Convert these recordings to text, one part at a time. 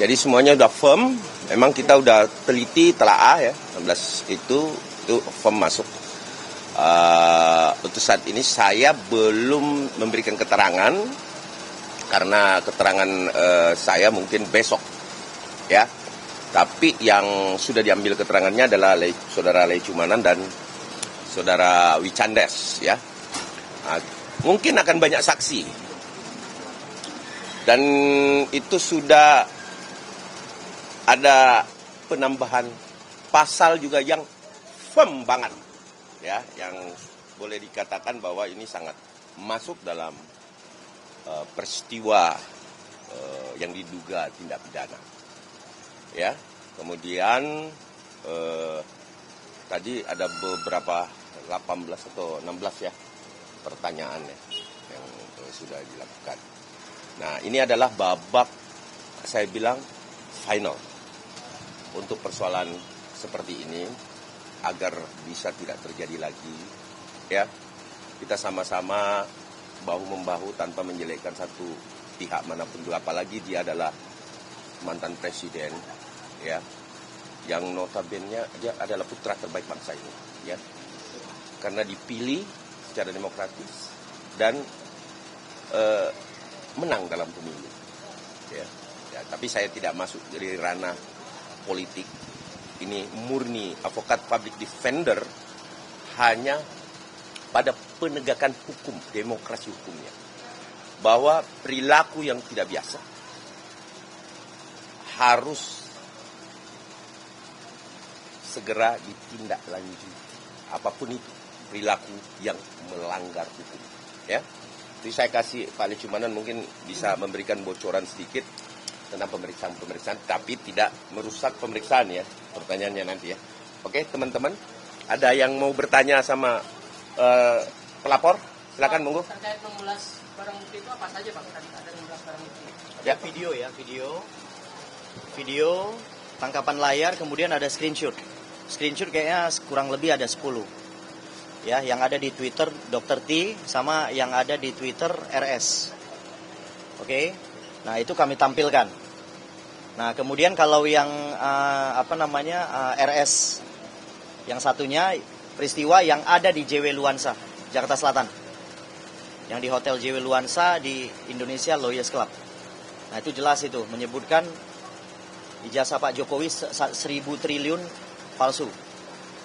Jadi semuanya udah firm. Memang kita udah teliti, telaah ya. 16 itu firm masuk. Untuk saat ini saya belum memberikan keterangan karena keterangan saya mungkin besok ya. Tapi yang sudah diambil keterangannya adalah saudara Lei Cumanan dan saudara Wicandes ya. Mungkin akan banyak saksi. Dan itu sudah ada penambahan pasal juga yang firm banget ya, yang boleh dikatakan bahwa ini sangat masuk dalam peristiwa yang diduga tindak pidana. Ya, kemudian tadi ada beberapa 18 atau 16 ya pertanyaan ya, yang sudah dilakukan. Nah, ini adalah babak saya bilang final untuk persoalan seperti ini agar bisa tidak terjadi lagi. Ya, kita sama-sama bahu-membahu tanpa menjelekkan satu pihak manapun, apalagi dia adalah mantan presiden, ya, yang notabene dia adalah putra terbaik bangsa ini, ya, karena dipilih secara demokratis dan menang dalam pemilu, ya. Tapi saya tidak masuk dari ranah politik. Ini murni advokat public defender, hanya pada penegakan hukum, demokrasi hukumnya, bahwa perilaku yang tidak biasa harus segera ditindaklanjuti, apapun itu perilaku yang melanggar hukum, ya. Jadi saya kasih Pak Lei Cumanan mungkin bisa memberikan bocoran sedikit tentang pemeriksaan, tapi tidak merusak pemeriksaan ya, pertanyaannya nanti ya. Oke, teman-teman, ada yang mau bertanya sama pelapor? Silakan, monggo. Terkait 16 barang bukti itu apa saja Pak? Tadi ada 16 barang bukti. Ya, video, tangkapan layar, kemudian ada screenshot. Screenshot kayaknya kurang lebih ada 10. Ya, yang ada di Twitter Dr. T sama yang ada di Twitter RS. Oke. Nah, itu kami tampilkan. Nah, kemudian kalau yang RS yang satunya peristiwa yang ada di JW Luansa, Jakarta Selatan. Yang di Hotel JW Luansa di Indonesia Lawyers Club. Nah, itu jelas itu menyebutkan ijazah Pak Jokowi 1.000 triliun palsu.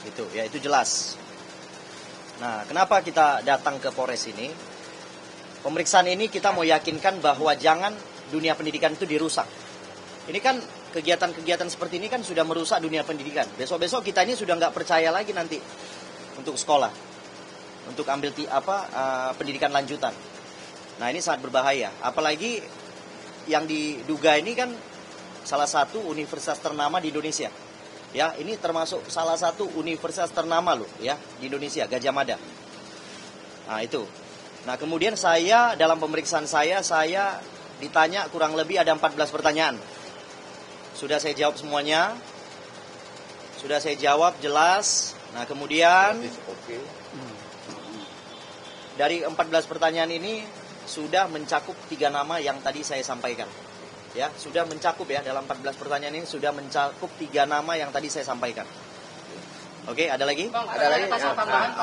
Itu jelas. Nah, kenapa kita datang ke Polres ini? Pemeriksaan ini kita mau yakinkan bahwa jangan dunia pendidikan itu dirusak. Ini kan kegiatan-kegiatan seperti ini kan sudah merusak dunia pendidikan. Besok-besok kita ini sudah nggak percaya lagi nanti untuk sekolah, untuk ambil pendidikan lanjutan. Nah, ini sangat berbahaya. Apalagi yang diduga ini kan salah satu universitas ternama di Indonesia. Ya, ini termasuk salah satu universitas ternama loh ya di Indonesia, Gadjah Mada. Nah, itu. Nah, kemudian saya dalam pemeriksaan saya ditanya kurang lebih ada 14 pertanyaan. Sudah saya jawab semuanya. Sudah saya jawab jelas. Nah, kemudian dari 14 pertanyaan ini sudah mencakup 3 nama yang tadi saya sampaikan. Ya, sudah mencakup ya, dalam 14 pertanyaan ini sudah mencakup 3 nama yang tadi saya sampaikan. Oke, ada lagi? Bang, ada lagi? Pasal tambahan,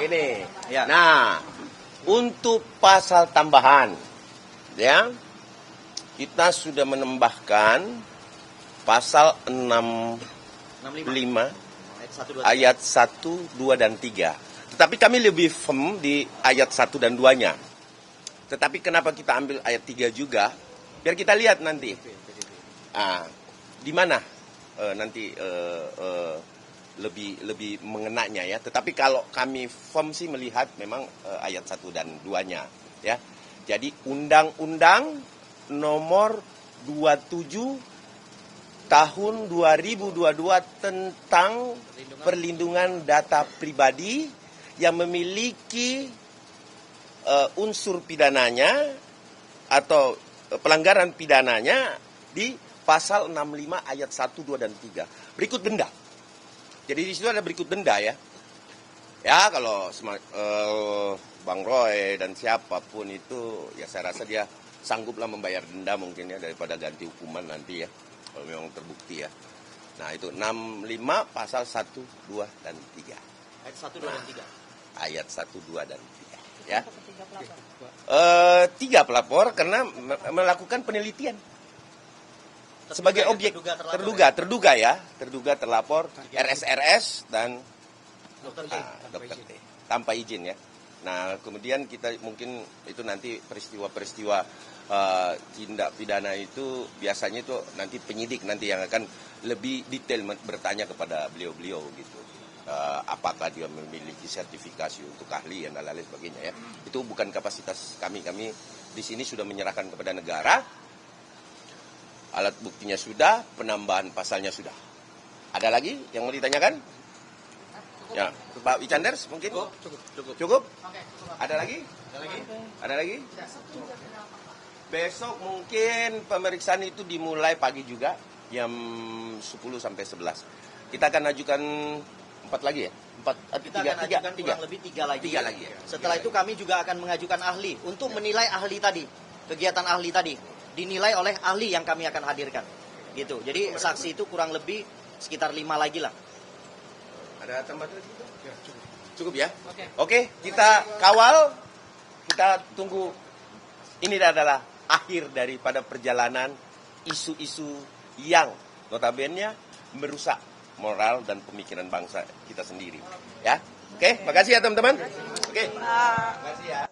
Gini. Ya. Nah, untuk pasal tambahan, ya, kita sudah menambahkan pasal 65 ayat 1, 2, dan 3. Tetapi kami lebih firm di ayat 1 dan 2-nya. Tetapi kenapa kita ambil ayat 3 juga? Biar kita lihat nanti. Di mana nanti lebih mengenanya ya. Tetapi kalau kami firm sih melihat memang ayat 1 dan 2-nya ya. Jadi Undang-Undang Nomor 27 Tahun 2022 tentang perlindungan data pribadi yang memiliki unsur pidananya atau pelanggaran pidananya di pasal 65 ayat 1, 2, dan 3. Berikut denda. Jadi di situ ada berikut denda ya. Ya, kalau Bang Roy dan siapapun itu, ya saya rasa dia sangguplah membayar denda mungkin ya, daripada ganti hukuman nanti ya, kalau memang terbukti ya. Nah itu 65 pasal 1, 2, dan 3. Ayat 1, 2, dan 3. Ayat 1, 2, dan 3 ya. 3 pelapor karena melakukan penelitian sebagai objek terduga terlapor RSRS dan Dr. T tanpa izin ya. Nah kemudian kita mungkin itu nanti peristiwa-peristiwa tindak pidana itu biasanya itu nanti penyidik nanti yang akan lebih detail bertanya kepada beliau-beliau gitu. Apakah dia memiliki sertifikasi untuk ahli dan lain sebagainya ya. Itu bukan kapasitas kami. Kami di sini sudah menyerahkan kepada negara. Alat buktinya sudah, penambahan pasalnya sudah. Ada lagi yang mau ditanyakan? Ya, Pak Wicanders mungkin? Cukup? Ada lagi? Ada lagi? Besok mungkin pemeriksaan itu dimulai pagi juga, jam 10 sampai 11. Kita akan ajukan 4 lagi ya? Kita akan ajukan kurang lebih 3 lagi. 3 lagi ya? Setelah itu kami juga akan mengajukan ahli untuk menilai ahli tadi, kegiatan ahli tadi dinilai oleh ahli yang kami akan hadirkan. Gitu. Jadi saksi itu kurang lebih sekitar 5 lagi lah. Ada tambahan lagi? Ya, cukup ya? Oke, kita kawal, kita tunggu. Ini adalah akhir daripada perjalanan isu-isu yang notabene merusak moral dan pemikiran bangsa kita sendiri. Ya, oke, makasih ya teman-teman. Oke, makasih ya.